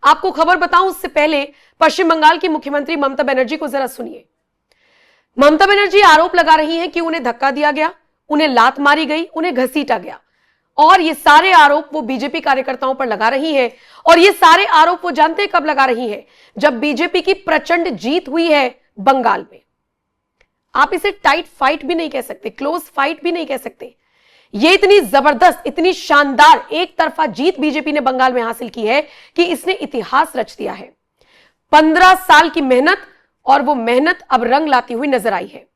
आपको खबर बताऊं उससे पहले पश्चिम बंगाल की मुख्यमंत्री ममता बनर्जी को जरा सुनिए। ममता बनर्जी आरोप लगा रही हैं कि उन्हें धक्का दिया गया, उन्हें लात मारी गई, उन्हें घसीटा गया, और ये सारे आरोप वो बीजेपी कार्यकर्ताओं पर लगा रही है। और ये सारे आरोप वो जानते हैं कब लगा रही है? जब बीजेपी की प्रचंड जीत हुई है बंगाल में। आप इसे टाइट फाइट भी नहीं कह सकते, क्लोज फाइट भी नहीं कह सकते। ये इतनी जबरदस्त, इतनी शानदार एक तरफा जीत बीजेपी ने बंगाल में हासिल की है कि इसने इतिहास रच दिया है। 15 साल की मेहनत, और वो मेहनत अब रंग लाती हुई नजर आई है।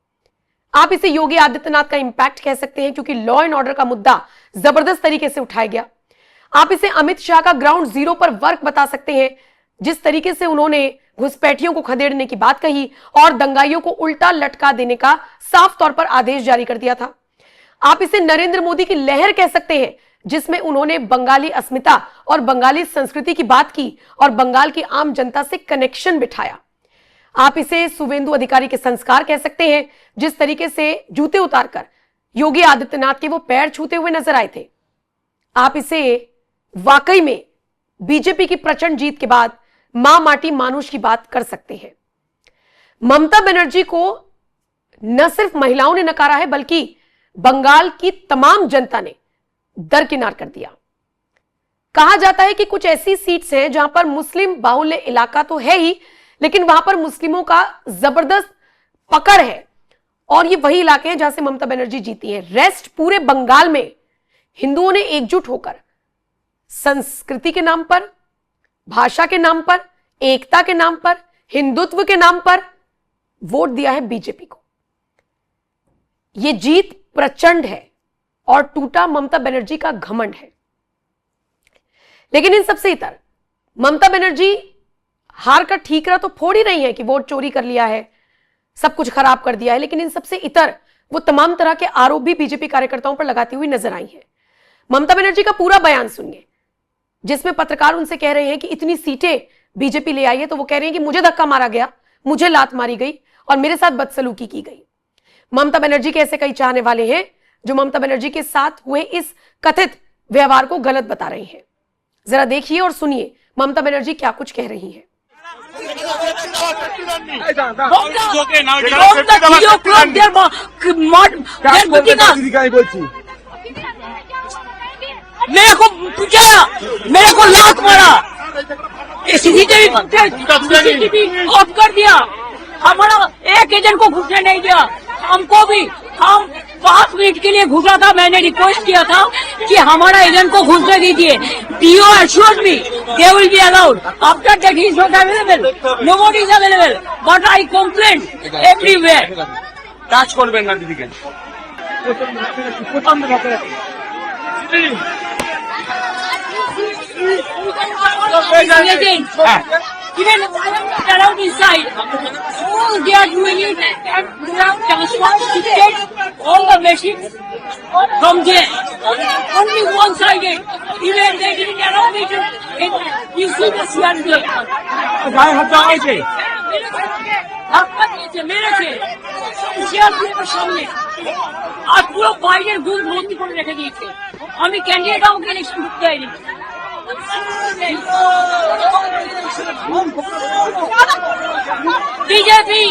आप इसे योगी आदित्यनाथ का इंपैक्ट कह सकते हैं, क्योंकि लॉ एंड ऑर्डर का मुद्दा जबरदस्त तरीके से उठाया गया। आप इसे अमित शाह का ग्राउंड जीरो पर वर्क बता सकते हैं, जिस तरीके से उन्होंने घुसपैठियों को खदेड़ने की बात कही और दंगाइयों को उल्टा लटका देने का साफ तौर पर आदेश जारी कर दिया था। आप इसे नरेंद्र मोदी की लहर कह सकते हैं, जिसमें उन्होंने बंगाली अस्मिता और बंगाली संस्कृति की बात की और बंगाल की आम जनता से कनेक्शन बिठाया। आप इसे शुवेंदु अधिकारी के संस्कार कह सकते हैं, जिस तरीके से जूते उतारकर योगी आदित्यनाथ के वो पैर छूते हुए नजर आए थे। आप इसे वाकई में बीजेपी की प्रचंड जीत के बाद मां माटी मानुष की बात कर सकते हैं। ममता बनर्जी को न सिर्फ महिलाओं ने नकारा है, बल्कि बंगाल की तमाम जनता ने दरकिनार कर दिया। कहा जाता है कि कुछ ऐसी सीट्स हैं जहां पर मुस्लिम बाहुल्य इलाका तो है ही, लेकिन वहां पर मुस्लिमों का जबरदस्त पकड़ है, और ये वही इलाके हैं जहां से ममता बनर्जी जीती हैं। रेस्ट पूरे बंगाल में हिंदुओं ने एकजुट होकर संस्कृति के नाम पर, भाषा के नाम पर, एकता के नाम पर, हिंदुत्व के नाम पर वोट दिया है बीजेपी को। यह जीत प्रचंड है और टूटा ममता बनर्जी का घमंड है। लेकिन इन सबसे इतर ममता बनर्जी हार का ठीकरा तो फोड़ ही रही है कि वोट चोरी कर लिया है, सब कुछ खराब कर दिया है। लेकिन इन सबसे इतर वो तमाम तरह के आरोप भी बीजेपी कार्यकर्ताओं पर लगाती हुई नजर आई है। ममता बनर्जी का पूरा बयान सुनिए, जिसमें पत्रकार उनसे कह रहे हैं कि इतनी सीटें बीजेपी ले आई है, तो वो कह रहे हैं कि मुझे धक्का मारा गया, मुझे लात मारी गई और मेरे साथ बदसलूकी की गई। ममता बनर्जी के ऐसे कई चाहने वाले हैं जो ममता बनर्जी के साथ हुए इस कथित व्यवहार को गलत बता रहे हैं। जरा देखिए और सुनिए ममता बनर्जी क्या कुछ कह रही हैं। मेरे को पूछा, मेरे को लात मारा, सीसीटीवी ऑफ कर दिया, हमारा एक एजेंट को घुसने नहीं दिया, हमको भी। हम 5 मिनट के लिए घुसा था, मैंने रिक्वेस्ट किया था कि हमारा एजेंट को घुसने दीजिए। DO assured me they will be allowed. After that he is not available. Nobody is available. But I complained everywhere. Touch করবেন না দিদিকে। Even around inside, all they are doing it, and they have transported all the machines from there. Only one-sided. Even they didn't allow me to. You see the CRP. গায়ে হাত দেওয়া হয়েছে। ধাক্কা দিয়েছে, মেরেছে CRP এর সামনে, আর পুরো বাইরের গুল ভর্তি করে রেখে দিয়েছে। আমি ক্যান্ডিডেট আমাকে ইলেকশন ঢুকতে যাইনি। বিজেপি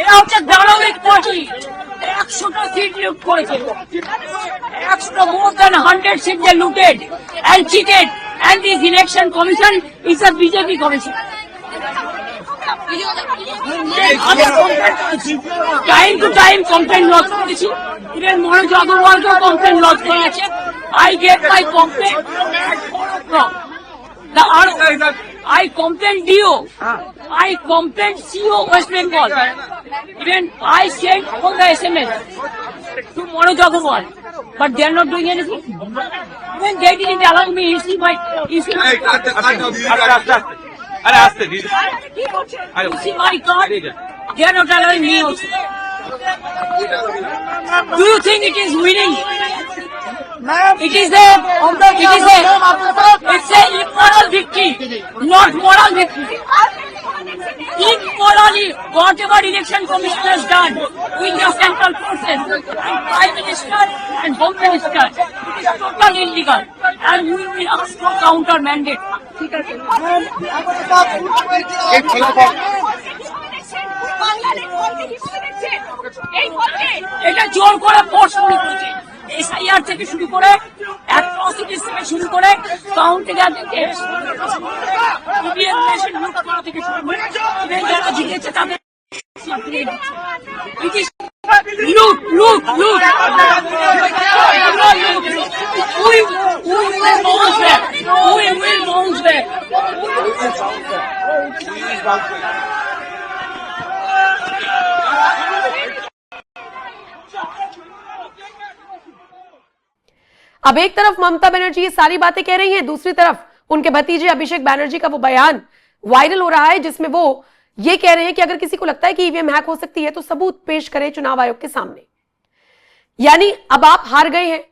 এরা হচ্ছে দানবিক পার্টি। 100টা সিট লুট করেছে, 100 more than 100 seats they looted and cheated, and this election commission is a BJP commission. Time to time complain lodge করেছি, ইভেন মনোজ আগরওয়ালকেও কমপ্লেন লজ করা আছে। I get my complaint from the I complained DO, I complained CO West Bengal, even I sent all the SMS to Manoj Agarwal, but they are not doing anything. Even they didn't allow me. You see my card. They are not allowing me also. Do you think it is winning? It's a immoral victory, not moral victory. Immorally, whatever election commission has done with the central forces and Prime Minister and Home Minister, it is totally illegal, and we will ask for counter mandate. এটা জোর করে force শুরু করেছে SIR থেকে শুরু করে atrocities থেকে শুরু করে কাউন্টিং থেকে শুরু করে যারা জিতেছে তাদের লুট লুট লুট We will bounce back. We will bounce back. अब एक तरफ ममता बनर्जी ये सारी बातें कह रही हैं, दूसरी तरफ उनके भतीजे अभिषेक बनर्जी का वो बयान वायरल हो रहा है जिसमें वो ये कह रहे हैं कि अगर किसी को लगता है कि ईवीएम हैक हो सकती है तो सबूत पेश करे चुनाव आयोग के सामने। यानी अब आप हार गए हैं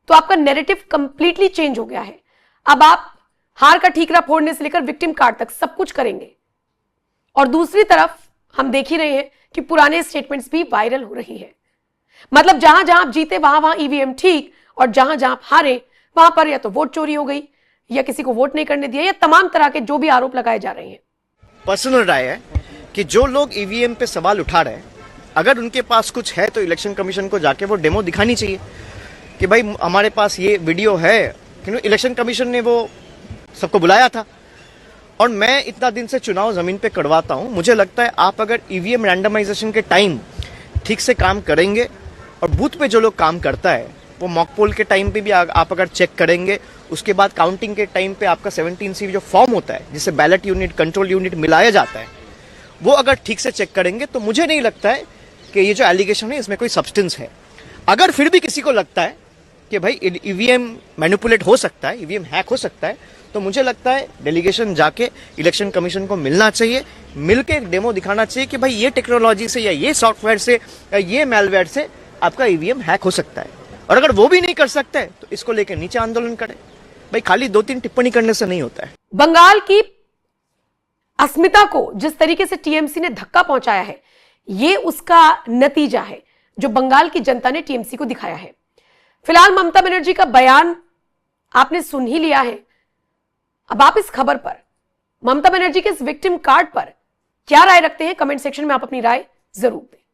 तो आपका नैरेटिव कंप्लीटली चेंज हो गया है। अब आप हार का ठीकरा फोड़ने से लेकर विक्टिम कार्ड तक सब कुछ करेंगे। और दूसरी तरफ हम देख ही रहे हैं कि पुराने स्टेटमेंट्स भी वायरल हो रही है। मतलब जहां जहां आप जीते वहां वहां ईवीएम ठीक, और जहां जहां आप हारे वहां पर या तो वोट चोरी हो गई या किसी को वोट नहीं करने दिया, या तमाम तरह के जो भी आरोप लगाए जा रहे हैं। पर्सनल राय है कि जो लोग ईवीएम पे सवाल उठा रहे हैं, अगर उनके पास कुछ है तो इलेक्शन कमीशन को जाके वो डेमो दिखानी चाहिए कि भाई हमारे पास ये वीडियो है। क्योंकि इलेक्शन कमीशन ने वो सबको बुलाया था और मैं इतना दिन से चुनाव जमीन पे करवाता हूं, मुझे लगता है आप अगर ईवीएम रैंडमाइजेशन के टाइम ठीक से काम करेंगे और बूथ पे जो लोग काम करता है वो मॉक पोल के टाइम पे भी आप अगर चेक करेंगे, उसके बाद काउंटिंग के टाइम पे आपका 17C जो फॉर्म होता है जिससे बैलेट यूनिट कंट्रोल यूनिट मिलाया जाता है, वो अगर ठीक से चेक करेंगे तो मुझे नहीं लगता है कि ये जो एलिगेशन है इसमें कोई सब्सटेंस है। अगर फिर भी किसी को लगता है कि भाई ईवीएम मैनिपुलेट हो सकता है, ईवीएम हैक हो सकता है, तो मुझे लगता है डेलीगेशन जाके इलेक्शन कमीशन को मिलना चाहिए, मिलके एक डेमो दिखाना चाहिए कि भाई ये टेक्नोलॉजी से या ये सॉफ्टवेयर से या ये मैलवेयर से आपका ईवीएम हैक हो सकता है। और अगर वो भी नहीं कर सकते तो इसको लेकर नीचे आंदोलन करें। भाई खाली 2-3 टिप्पणी करने से नहीं होता है। बंगाल की अस्मिता को जिस तरीके से टीएमसी ने धक्का पहुंचाया है, ये उसका नतीजा है जो बंगाल की जनता ने टीएमसी को दिखाया है। फिलहाल ममता बनर्जी का बयान आपने सुन ही लिया है। अब आप इस खबर पर, ममता बनर्जी के इस विक्टिम कार्ड पर क्या राय रखते हैं, कमेंट सेक्शन में आप अपनी राय जरूर दें।